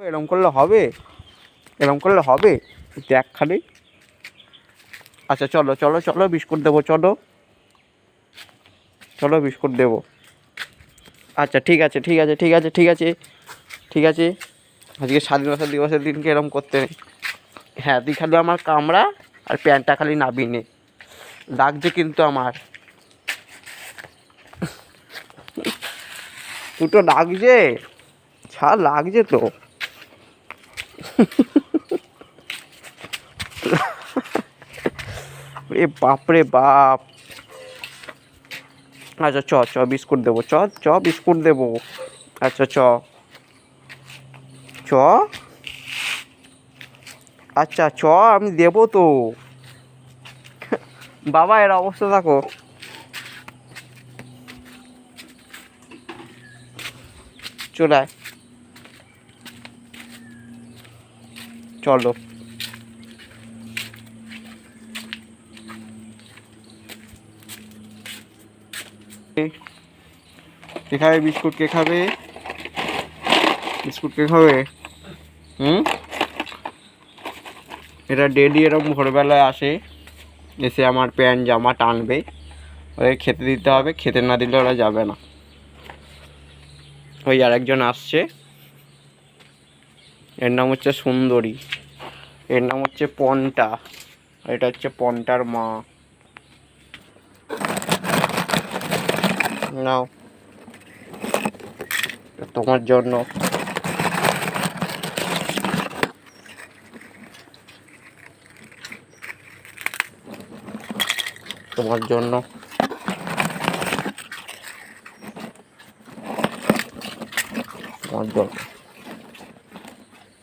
এরম করলে হবে? এরম করলে হবে? দেখ খালি। আচ্ছা চলো চলো চলো, বিস্কুট দেবো, চলো চলো বিস্কুট দেবো। আচ্ছা ঠিক আছে ঠিক আছে ঠিক আছে ঠিক আছে ঠিক আছে। আজকে স্বাধীনতা দিবসের দিনকে এরম করতে নেই। হ্যাঁ, তুই খালি আমার কামড়া আর প্যান্টটা খালি নাবি নে। লাগছে কিন্তু আমার, দুটো লাগছে, ছাড়, লাগছে তো। এ বাপরে বাপ। আচ্ছা চ চ বিস্কুট দেবো, চ চ বিস্কুট দেবো। আচ্ছা চ চ। আচ্ছা চ, আমি দেবো তো। বাবা এর অবস্থা দেখো। চলে আয়, চলো। কে খাবে বিস্কুট? কে খাবে বিস্কুট? কে খাবে? এটা ডেলি এরকম ভোরবেলায় আসে, এসে আমার প্যান্ট জামা টানবে। ওদের খেতে দিতে হবে, খেতে না দিলে ওরা যাবে না। ওই আরেকজন আসছে, এর নাম হচ্ছে সুন্দরী, এর নাম হচ্ছে পন্টা, এটা হচ্ছে পন্টার মা। নাও, তোমার জন্য। তোমার জন্য। তোমার জন্য।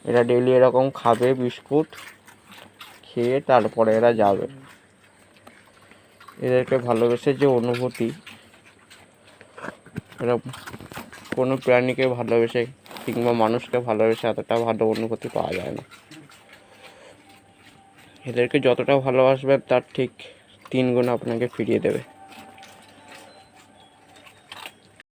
এরা ডেলি এরকম খাবে বিস্কুট, খেয়ে তারপরে এরা যাবে। এদেরকে ভালোবেসে যে অনুভূতি, এরা কোনো প্রাণীকে ভালোবেসে কিংবা মানুষকে ভালোবেসে এতটা ভালো অনুভূতি পাওয়া যায় না। এদেরকে যতটা ভালোবাসবেন তার ঠিক 3 গুণ আপনাকে ফিরিয়ে দেবে।